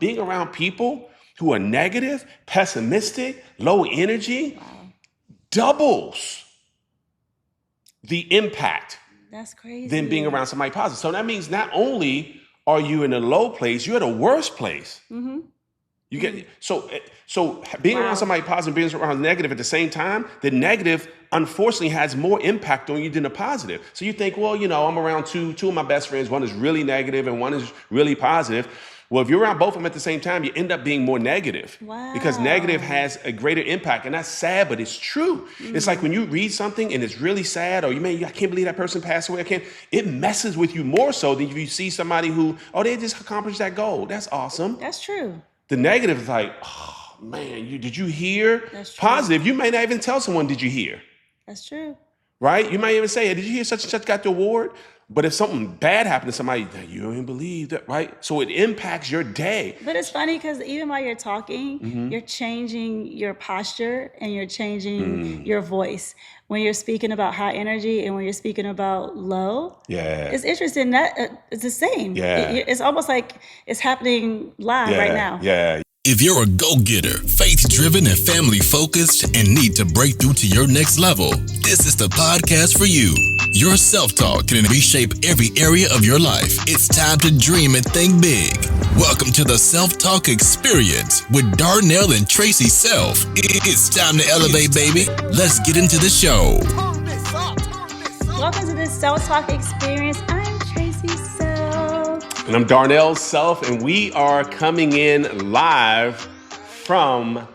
being around people who are negative, pessimistic, low energy, doubles the impact That's crazy. than being around somebody positive. So that means not only are you in a low place, you're at a worse place. Mm-hmm. You get so being around somebody positive, being around negative at the same time, the negative unfortunately has more impact on you than the positive. So you think, well, I'm around two of my best friends. One is really negative and one is really positive. Well, if you're around both of them at the same time, you end up being more negative. Wow. Because negative has a greater impact. And that's sad, but it's true. It's like when you read something and it's really sad, or I can't believe that person passed away. It messes with you more so than if you see somebody who, they just accomplished that goal. That's awesome. That's true. The negative is like, oh man, did you hear? That's true. Positive, you may not even tell someone, did you hear? That's true. Right? You might even say, did you hear such and such got the award? But if something bad happened to somebody, you don't even believe that, right? So it impacts your day. But it's funny because even while you're talking, you're changing your posture and you're changing your voice. When you're speaking about high energy and when you're speaking about low, it's interesting that it's the same. It's almost like it's happening live right now. Yeah. If you're a go-getter, faith-driven, and family-focused, and need to break through to your next level, this is the podcast for you. Your self-talk can reshape every area of your life. It's time to dream and think big. Welcome to the Self-Talk Experience with Darnell and Traci Self. It's time to elevate, baby. Let's get into the show. Welcome to this Self-Talk Experience. I'm Traci Self. And I'm Darnell Self, and we are coming in live from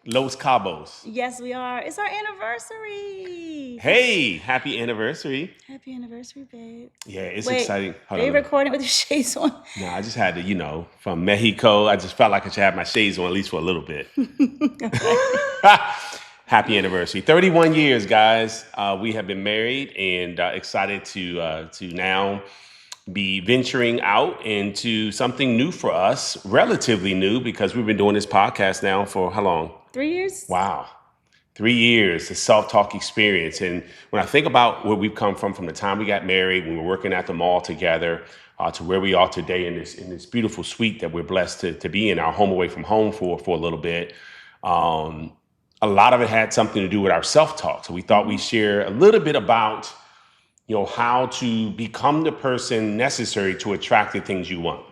Los Cabos. Yes, we are. It's our anniversary. Hey, happy anniversary. Happy anniversary, babe. Yeah, it's exciting. Are you recording with your shades on? No, I just had to, from Mexico, I just felt like I should have my shades on at least for a little bit. Happy anniversary. 31 years, guys. We have been married and excited to now be venturing out into something new for us, relatively new, because we've been doing this podcast now for how long? 3 years. Wow. 3 years, the self-talk experience. And when I think about where we've come from the time we got married, when we were working at the mall together, to where we are today in this beautiful suite that we're blessed to be in, our home away from home for a little bit. A lot of it had something to do with our self-talk. So we thought we'd share a little bit about how to become the person necessary to attract the things you want.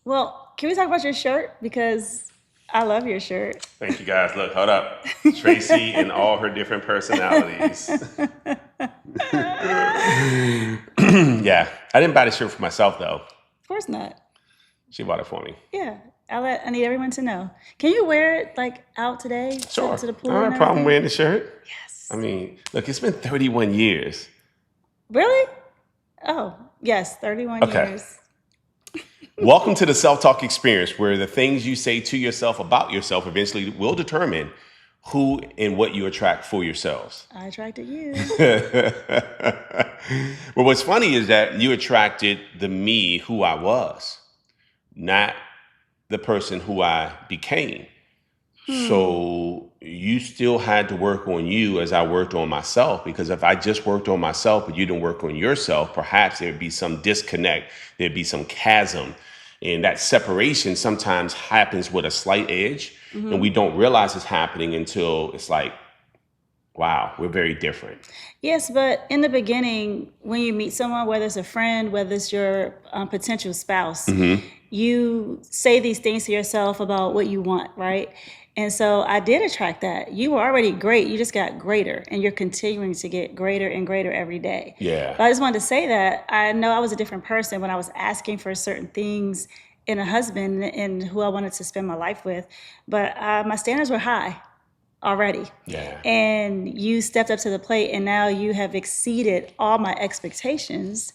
Well, can we talk about your shirt? Because I love your shirt. Thank you, guys. Look, hold up. Traci and all her different personalities. Yeah, I didn't buy the shirt for myself, though. Of course not. She bought it for me. Yeah, I need everyone to know. Can you wear it out today? Sure. To the pool. I don't have a problem wearing the shirt. Yes. I mean, look, it's been 31 years. Really? Oh, yes, 31 years. Welcome to the Self-Talk Experience, where the things you say to yourself about yourself eventually will determine who and what you attract for yourselves. I attracted you. But what's funny is that you attracted the me who I was, not the person who I became. So you still had to work on you as I worked on myself, because if I just worked on myself but you didn't work on yourself, perhaps there'd be some disconnect, there'd be some chasm. And that separation sometimes happens with a slight edge, and we don't realize it's happening until it's like, wow, we're very different. Yes, but in the beginning, when you meet someone, whether it's a friend, whether it's your potential spouse, you say these things to yourself about what you want, right? And so I did attract that. You were already great. You just got greater, and you're continuing to get greater and greater every day. Yeah. But I just wanted to say that I know I was a different person when I was asking for certain things in a husband and who I wanted to spend my life with. But my standards were high already. Yeah. And you stepped up to the plate, and now you have exceeded all my expectations.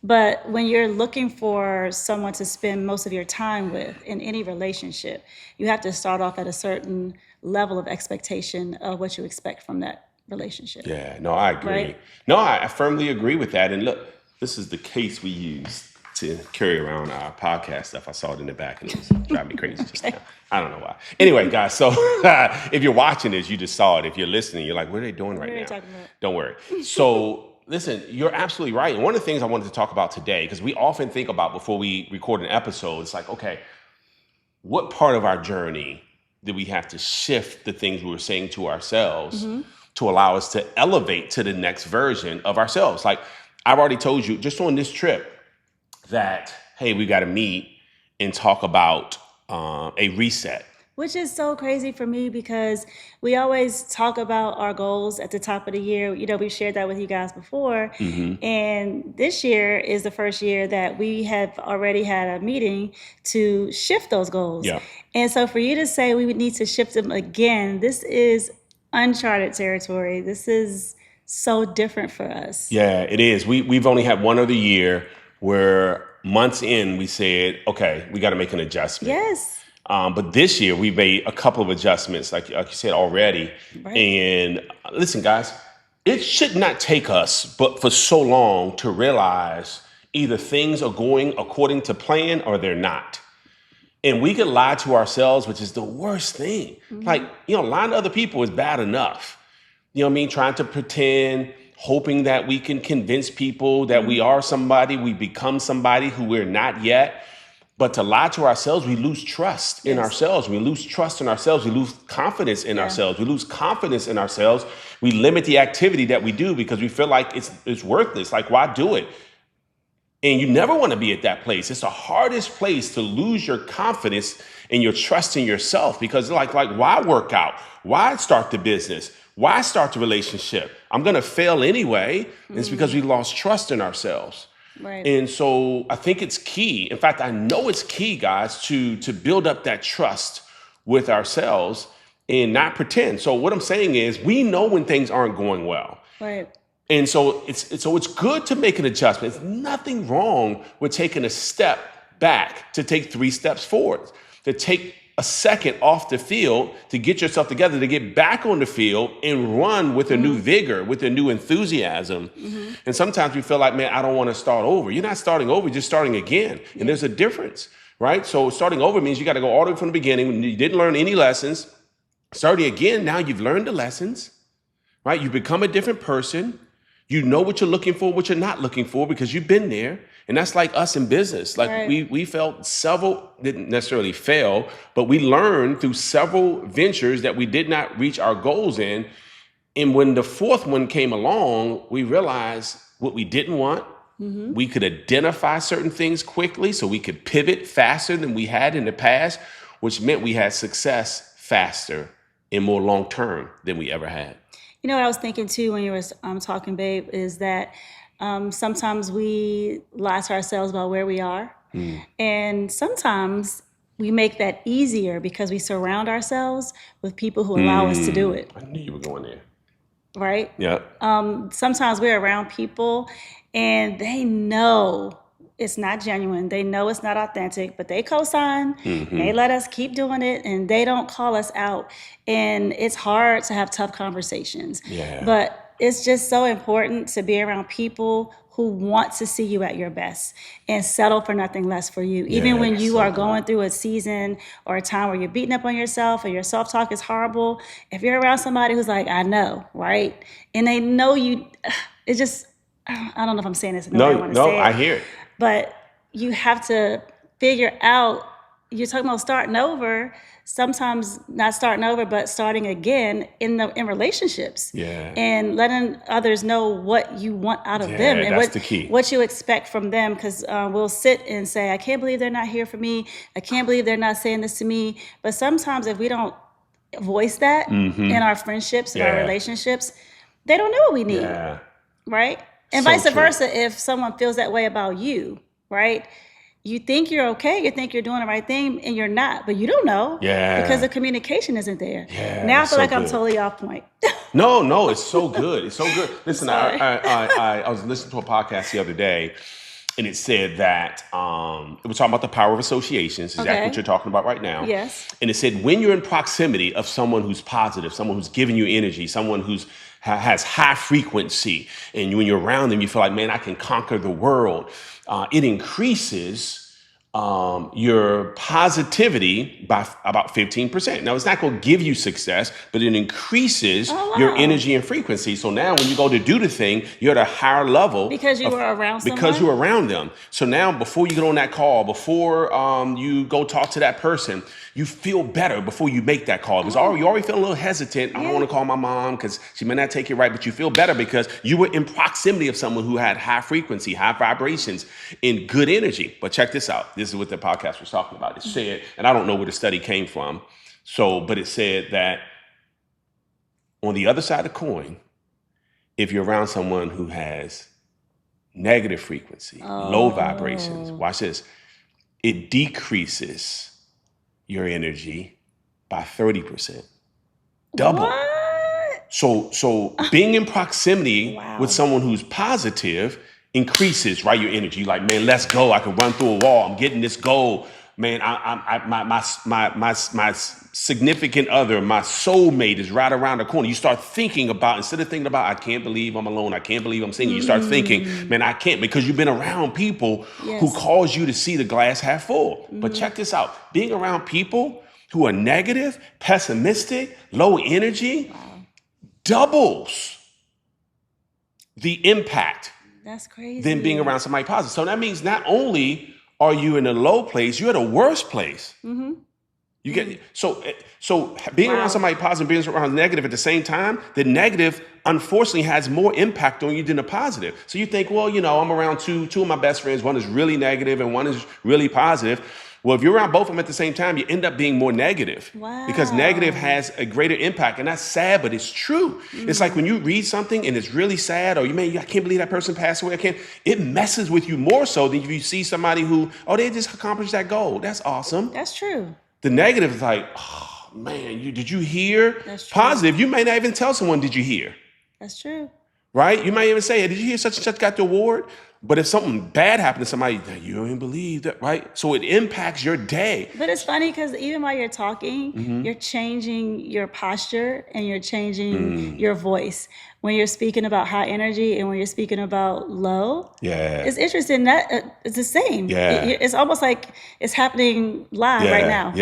But when you're looking for someone to spend most of your time with in any relationship, you have to start off at a certain level of expectation of what you expect from that relationship. Yeah, no, I agree. Right? No, I firmly agree with that. And look, this is the case we use to carry around our podcast stuff. I saw it in the back and it was driving me crazy just now. I don't know why. Anyway, guys, so if you're watching this, you just saw it. If you're listening, you're like, what are they doing right now? Talking about? Don't worry. So listen, you're absolutely right. And one of the things I wanted to talk about today, because we often think about before we record an episode, it's like, okay, what part of our journey did we have to shift the things we were saying to ourselves to allow us to elevate to the next version of ourselves? Like I've already told you just on this trip that, hey, we got to meet and talk about a reset. Which is so crazy for me because we always talk about our goals at the top of the year. You know, we've shared that with you guys before. And this year is the first year that we have already had a meeting to shift those goals. Yeah. And so for you to say we would need to shift them again, this is uncharted territory. This is so different for us. Yeah, it is. We've only had one other year where months in we said, okay, we got to make an adjustment. Yes. But this year we made a couple of adjustments, like you said already. Right. And listen, guys, it should not take us but for so long to realize either things are going according to plan or they're not. And we could lie to ourselves, which is the worst thing. Like, lying to other people is bad enough. You know what I mean? Trying to pretend, hoping that we can convince people that we are somebody, we become somebody who we're not yet. But to lie to ourselves, we lose trust in ourselves. We lose trust in ourselves. We lose confidence in ourselves. We lose confidence in ourselves. We limit the activity that we do because we feel like it's worthless. Like, why do it? And you never want to be at that place. It's the hardest place to lose your confidence and your trust in yourself because like why work out? Why start the business? Why start the relationship? I'm going to fail anyway. And it's because we lost trust in ourselves. Right. And so I think it's key. In fact, I know it's key, guys, to build up that trust with ourselves and not pretend. So what I'm saying is we know when things aren't going well. Right. And so it's good to make an adjustment. There's nothing wrong with taking a step back to take 3 steps forward, to take a second off the field to get yourself together, to get back on the field and run with a new vigor, with a new enthusiasm. And sometimes we feel like, man, I don't want to start over. You're not starting over, you're just starting again. And there's a difference, right? So starting over means you got to go all the way from the beginning. When you didn't learn any lessons, starting again, now you've learned the lessons, right? You become a different person. You know what you're looking for, what you're not looking for, because you've been there. And that's like us in business. Like we felt several, didn't necessarily fail, but we learned through several ventures that we did not reach our goals in. And when the 4th one came along, we realized what we didn't want. We could identify certain things quickly so we could pivot faster than we had in the past, which meant we had success faster and more long-term than we ever had. You know what I was thinking too when you were talking, babe, is that sometimes we lie to ourselves about where we are. And sometimes we make that easier because we surround ourselves with people who allow us to do it. I knew you were going there. Right? Yeah. Sometimes we're around people and they know it's not genuine. They know it's not authentic, but they co-sign. They let us keep doing it and they don't call us out. And it's hard to have tough conversations. Yeah. But it's just so important to be around people who want to see you at your best and settle for nothing less for you. Even when you are going through a season or a time where you're beating up on yourself or your self-talk is horrible, if you're around somebody who's like, I know, right? And they know you, it's just, I don't know if I'm saying this in the way I want to say it. I hear it. But you have to figure out, you're talking about starting over, sometimes not starting over, but starting again in relationships. Yeah. And letting others know what you want out of them and that's the key. What you expect from them. Because we'll sit and say, I can't believe they're not here for me. I can't believe they're not saying this to me. But sometimes if we don't voice that in our friendships and our relationships, they don't know what we need. Yeah. Right? And So vice true. versa, if someone feels that way about you, right? You think you're okay, you think you're doing the right thing, and you're not, but you don't know because the communication isn't there. Yeah, Now I feel like so I'm good. totally off point. No, it's so good. It's so good. Listen, I was listening to a podcast the other day, and it said that it was talking about the power of associations, exactly what you're talking about right now. Yes. And it said when you're in proximity of someone who's positive, someone who's giving you energy, someone who's has high frequency, and when you're around them, you feel like, man, I can conquer the world. It increases your positivity by about 15%. Now, it's not going to give you success, but it increases Oh, your wow. energy and frequency. So now when you go to do the thing, you're at a higher level. Because you were around someone? Because you're around them. So now before you get on that call, before you go talk to that person, you feel better before you make that call. Because you already feel a little hesitant. I don't want to call my mom because she may not take it right, but you feel better because you were in proximity of someone who had high frequency, high vibrations, and good energy. But check this out. This is what the podcast was talking about. It said, and I don't know where the study came from, but it said that on the other side of the coin, if you're around someone who has negative frequency, low vibrations, watch this, it decreases your energy by 30%. Double. What? So being in proximity Wow. with someone who's positive increases, right, your energy. Like, man, let's go. I can run through a wall. I'm getting this goal. Man, my significant other, my soulmate is right around the corner. You start thinking about, instead of thinking about, I can't believe I'm alone, I can't believe I'm single, you start thinking, man, I can't, because you've been around people who cause you to see the glass half full. But check this out. Being around people who are negative, pessimistic, low energy, doubles the impact That's crazy. than being around somebody positive. So that means not only are you in a low place, you're at a worse place. You get so being around somebody positive, being around negative at the same time, the negative unfortunately has more impact on you than the positive. So you think, well, I'm around two of my best friends. One is really negative and one is really positive. Well, if you're around both of them at the same time, you end up being more negative. Wow. Because negative has a greater impact. And that's sad, but it's true. It's like when you read something and it's really sad, or I can't believe that person passed away. It messes with you more so than if you see somebody who, they just accomplished that goal. That's awesome. That's true. The negative is like, oh man, did you hear? That's true. Positive, you may not even tell someone, did you hear? That's true. Right? You might even say, hey, did you hear such and such got the award? But if something bad happened to somebody, you don't even believe that, right? So it impacts your day. But it's funny because even while you're talking, you're changing your posture and you're changing your voice. When you're speaking about high energy and when you're speaking about low, it's interesting that it's the same. It's almost like it's happening live right now.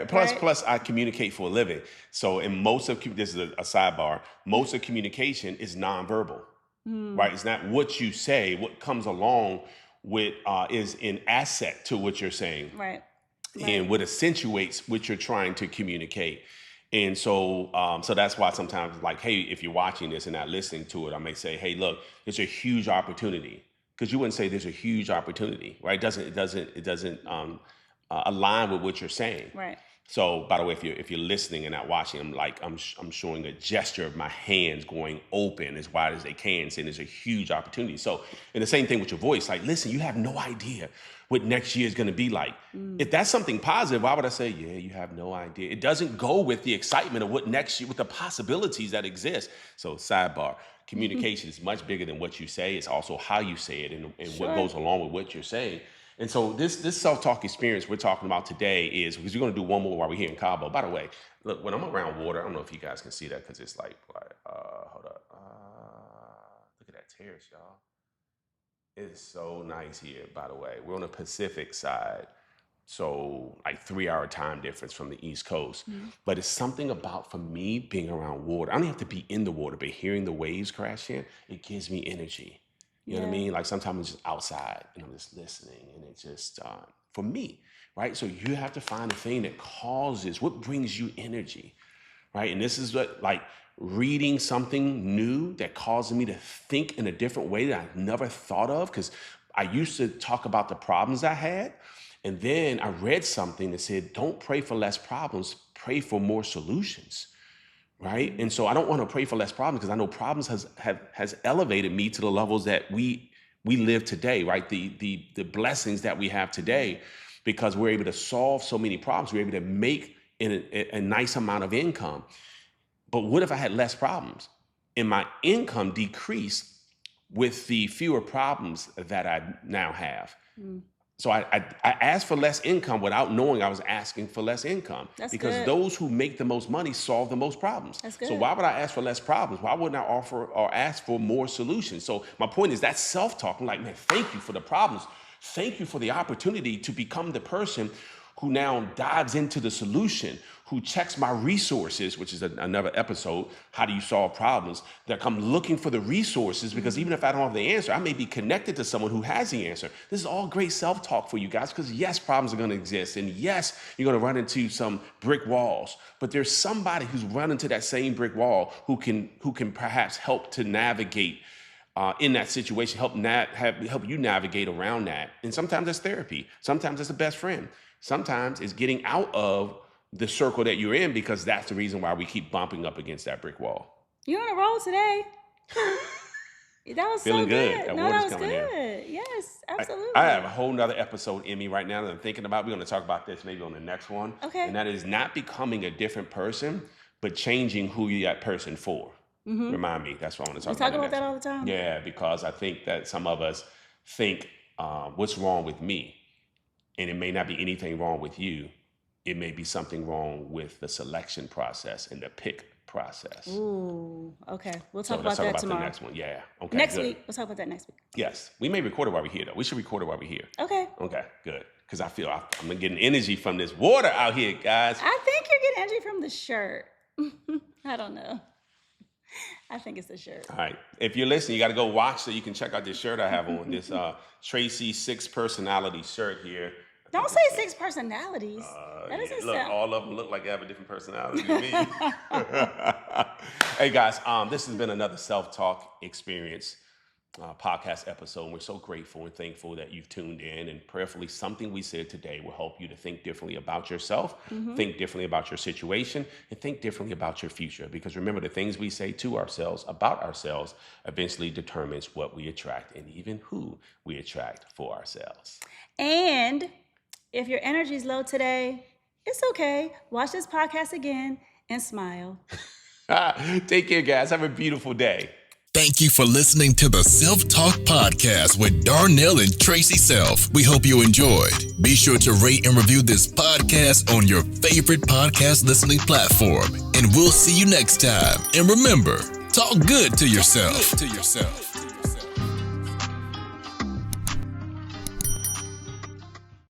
Plus, I communicate for a living. So in most of, this is a sidebar, most of communication is nonverbal. Right? It's not what you say. What comes along with is an asset to what you're saying. Right. And what accentuates what you're trying to communicate. And so that's why sometimes, like, hey, if you're watching this and not listening to it, I may say, hey, look, there's a huge opportunity. Because you wouldn't say there's a huge opportunity, right? It doesn't align with what you're saying. Right. So, by the way, if you're listening and not watching, I'm showing a gesture of my hands going open as wide as they can, saying there's a huge opportunity. So, and the same thing with your voice, like, listen, you have no idea what next year is going to be like. If that's something positive, why would I say, yeah, you have no idea? It doesn't go with the excitement of what next year, with the possibilities that exist. So, sidebar, communication is much bigger than what you say. It's also how you say it and what goes along with what you're saying. And so this self-talk experience we're talking about today is, because we're going to do one more while we're here in Cabo. By the way, look, when I'm around water, I don't know if you guys can see that because it's like hold up. Look at that terrace, y'all. It's so nice here, by the way. We're on the Pacific side, so like 3-hour time difference from the East Coast. But it's something about, for me, being around water. I don't have to be in the water, but hearing the waves crashing, it gives me energy. You know what I mean? Like sometimes I'm just outside and I'm just listening, and it's just, for me, right? So you have to find a thing that causes, what brings you energy, right? And this is what, like, reading something new that causes me to think in a different way that I've never thought of, because I used to talk about the problems I had, and then I read something that said, don't pray for less problems, pray for more solutions. Right. And so I don't want to pray for less problems, because I know problems has elevated me to the levels that we live today. Right. The blessings that we have today, because we're able to solve so many problems. We're able to make a nice amount of income. But what if I had less problems and my income decreased with the fewer problems that I now have? So I asked for less income without knowing I was asking for less income. That's because good. Those who make the most money solve the most problems. That's good. So why would I ask for less problems? Why wouldn't I offer or ask for more solutions? So my point is that self-talk. I'm like, man, thank you for the problems. Thank you for the opportunity to become the person who now dives into the solution, who checks my resources, which is another episode, how do you solve problems, that come looking for the resources, because even if I don't have the answer, I may be connected to someone who has the answer. This is all great self-talk for you guys, because yes, problems are going to exist, and yes, you're going to run into some brick walls, but there's somebody who's run into that same brick wall who can perhaps help to navigate in that situation, help you navigate around that. And sometimes it's therapy. Sometimes it's a best friend. Sometimes it's getting out of the circle that you're in, because that's the reason why we keep bumping up against that brick wall. You're on a roll today. That was Feeling so good. good. That No, water's that was coming good. in. Yes, absolutely. I have a whole nother episode in me right now that I'm thinking about. We're going to talk about this maybe on the next one. Okay. And that is not becoming a different person, but changing who you're that person for. Remind me. That's what I want to talk about. We talk about that all the time. Yeah, because I think that some of us think, what's wrong with me? And it may not be anything wrong with you. It may be something wrong with the selection process and the pick process. Ooh, okay. We'll talk So about let's talk that about tomorrow. the next one. Yeah. Okay. Next good. week. We'll talk about that next week. Yes. We may record it while we're here, though. We should record it while we're here. Okay. Okay, good. Because I feel I'm getting energy from this water out here, guys. I think you're getting energy from the shirt. I don't know. I think it's the shirt. All right. If you're listening, you got to go watch so you can check out this shirt I have on. This Traci 6 personality shirt here. Don't say 6 personalities. That doesn't Look, sound. all of them look like they have a different personality than me. Hey, guys, this has been another self-talk experience podcast episode. And we're so grateful and thankful that you've tuned in, and prayerfully something we said today will help you to think differently about yourself, think differently about your situation, and think differently about your future. Because remember, the things we say to ourselves about ourselves eventually determines what we attract and even who we attract for ourselves. And if your energy is low today, it's okay. Watch this podcast again and smile. Take care, guys. Have a beautiful day. Thank you for listening to the Self-Talk Podcast with Darnell and Traci Self. We hope you enjoyed. Be sure to rate and review this podcast on your favorite podcast listening platform. And we'll see you next time. And remember, talk good to yourself.